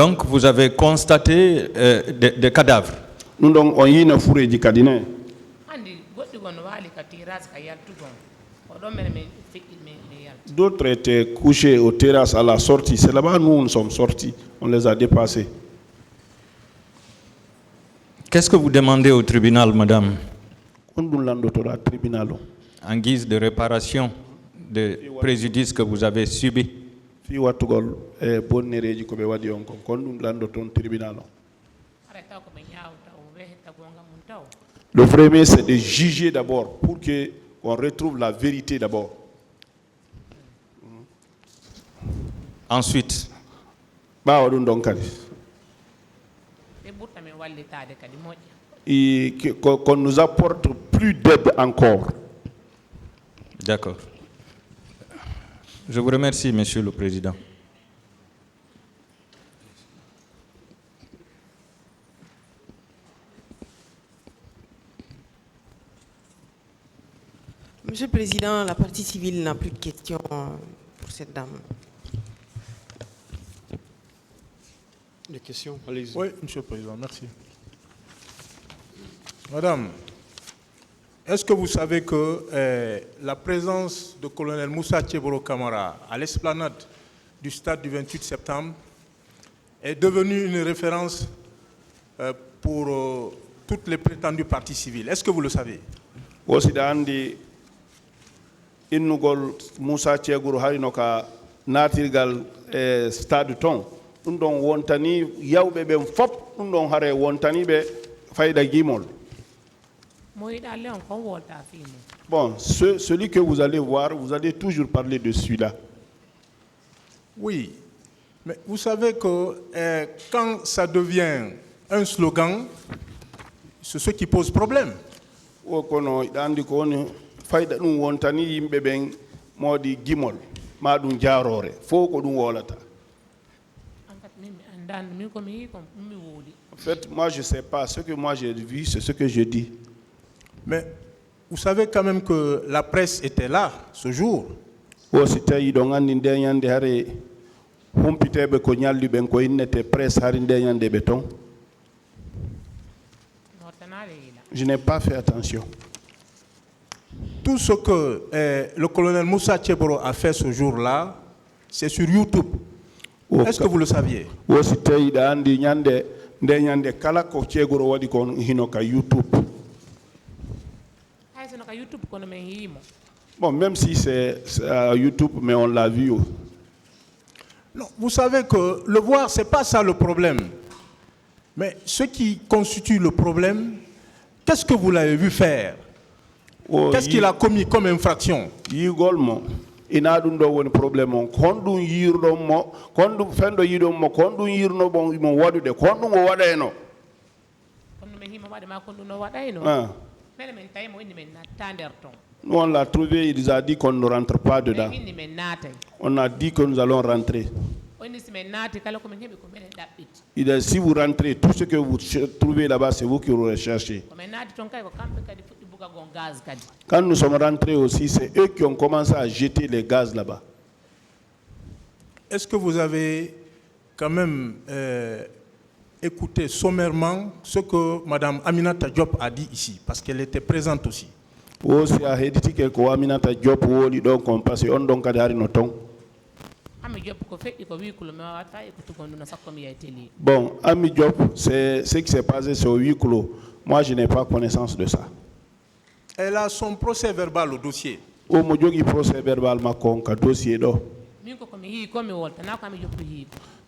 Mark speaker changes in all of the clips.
Speaker 1: Donc, vous avez constaté des cadavres.
Speaker 2: Nous donc on y ne fourré du cabinet. D'autres étaient couchés aux terrasses à la sortie. C'est là-bas nous sommes sortis. On les a dépassés.
Speaker 1: Qu'est-ce que vous demandez au tribunal, madame? En guise de réparation des préjudices que vous avez subis.
Speaker 2: Le premier, c'est de juger d'abord pour qu'on retrouve la vérité d'abord.
Speaker 1: Ensuite,
Speaker 2: et qu'on nous apporte plus d'aide encore.
Speaker 1: D'accord. Je vous remercie, Monsieur le Président.
Speaker 3: Monsieur le Président, la partie civile n'a plus de questions pour cette dame.
Speaker 4: Des questions? Allez-y.
Speaker 5: Oui, Monsieur le Président, merci. Madame, est-ce que vous savez que la présence de colonel Moussa Tcheboro Camara à l'esplanade du stade du 28 septembre est devenue une référence pour toutes les prétendues parties civiles? Est-ce que vous le savez?
Speaker 2: Aussi d'andi innugol Moussa Tcheboro harinoka natirgal stade ton. Nous don wontani yawbe be fop nous don hare wontani be fayda gimol. Bon, celui que vous allez voir, vous allez toujours parler de celui-là.
Speaker 5: Oui, mais vous savez que quand ça devient un slogan, c'est ce qui pose problème.
Speaker 2: Fayda dum wontani yimbe ben modi gimol ma dum jaarore fo ko dum wolata. En fait, moi je sais pas ce que moi j'ai vu, c'est ce que je dis.
Speaker 5: Mais vous savez quand même que la presse était là ce jour.
Speaker 2: O si tawi do ngandi nde nyande hare humpitebe ko nyalli ben ko innete presse hari nde nyande be ton. Je n'ai pas fait attention.
Speaker 5: Tout ce que le colonel Moussa Tcheboro a fait ce jour-là, c'est sur YouTube. Est-ce que vous le saviez?
Speaker 2: O si tawi da andi nyande nde nyande kala ko Tcheboro wadi ko hinoka YouTube. Bon, même si c'est YouTube, mais on l'a vu.
Speaker 5: Non, vous savez que le voir, c'est pas ça le problème. Mais ce qui constitue le problème, qu'est-ce que vous l'avez vu faire? Qu'est-ce qu'il a commis comme infraction? Problème
Speaker 2: Nous, on l'a trouvé, il nous a dit qu'on ne rentre pas dedans. On a dit que nous allons rentrer. Il a dit, si vous rentrez, tout ce que vous trouvez là-bas, c'est vous qui vous recherchez. Quand nous sommes rentrés aussi, c'est eux qui ont commencé à jeter les gaz là-bas.
Speaker 5: Est-ce que vous avez quand même écouté sommairement ce que Mme Aminata Diop a dit ici, parce qu'elle était présente aussi?
Speaker 2: Bon, Ami Diop, c'est ce qui s'est passé sur 8 clos. Moi, je n'ai pas connaissance de ça.
Speaker 5: Elle a son procès verbal au dossier.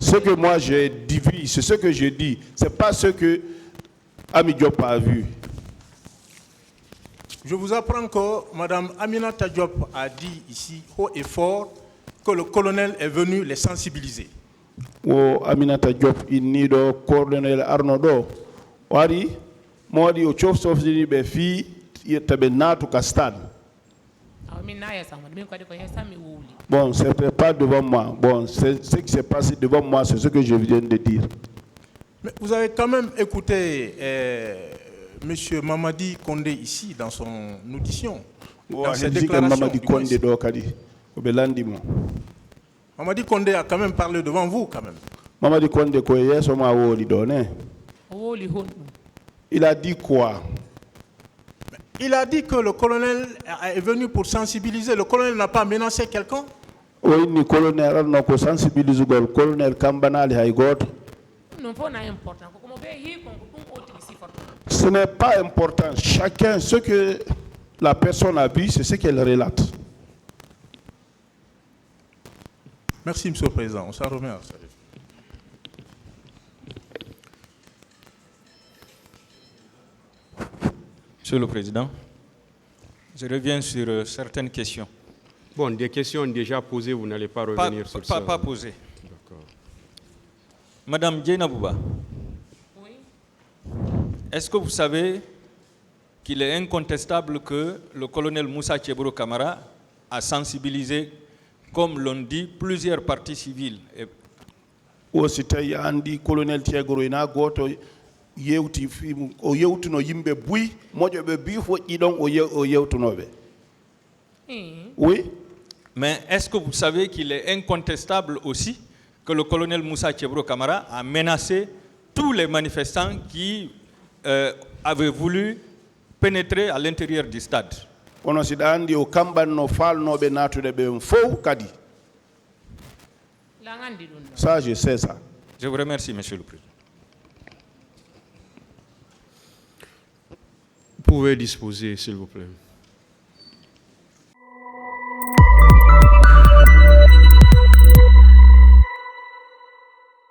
Speaker 2: Ce que moi j'ai dit, c'est ce que je dis. Ce n'est pas ce que Ami Diop a vu.
Speaker 5: Je vous apprends que Mme Aminata Diop a dit ici, haut et fort, que le colonel est venu les sensibiliser.
Speaker 2: Aminata Diop, il n'y a colonel Arnaud. Wari, moi, dit au chef de be fi, il était nato castade. Bon, ce n'était pas devant moi. Bon, ce qui s'est passé devant moi, c'est ce que je viens de dire.
Speaker 5: Mais vous avez quand même écouté M. Mamadi Kondé ici, dans son audition, dans ses déclarations.
Speaker 2: Mamadi
Speaker 5: Kondé a quand même parlé devant vous, quand même.
Speaker 2: Mamadi Konde Koye Soma Woli Donne. Il a dit quoi?
Speaker 5: Il a dit que le colonel est venu pour sensibiliser. Le colonel n'a pas menacé quelqu'un?
Speaker 2: Oui, ni colonel non ko sensibiliser gol colonel Kambanali hay goto. Ce n'est pas important. Chacun, ce que la personne a vu, c'est ce qu'elle relate.
Speaker 5: Merci, Monsieur le Président. On s'en remercie.
Speaker 1: Monsieur le Président, je reviens sur certaines questions.
Speaker 4: Bon, des questions déjà posées, vous n'allez pas revenir sur ça.
Speaker 1: Pas posées.
Speaker 4: D'accord.
Speaker 1: Madame Djenabouba,
Speaker 3: Oui.
Speaker 1: est-ce que vous savez qu'il est incontestable que le colonel Moussa Tchebro Camara a sensibilisé, comme l'ont dit, plusieurs parties civiles?
Speaker 2: Aussi tay andi colonel Tiegoro ina goto yewti o yewtuno yimbe buy mojobe bi fo idon o yewtunobe. Oui.
Speaker 1: Mais est-ce que vous savez qu'il est incontestable aussi que le colonel Moussa Tchebro Camara a menacé tous les manifestants qui avaient voulu pénétrer à l'intérieur du stade?
Speaker 2: Ono sida andi o kambanno falnobe natude be fow kadi. Ça, je sais ça.
Speaker 1: Je vous remercie, Monsieur le Président.
Speaker 4: Vous pouvez disposer, s'il vous plaît.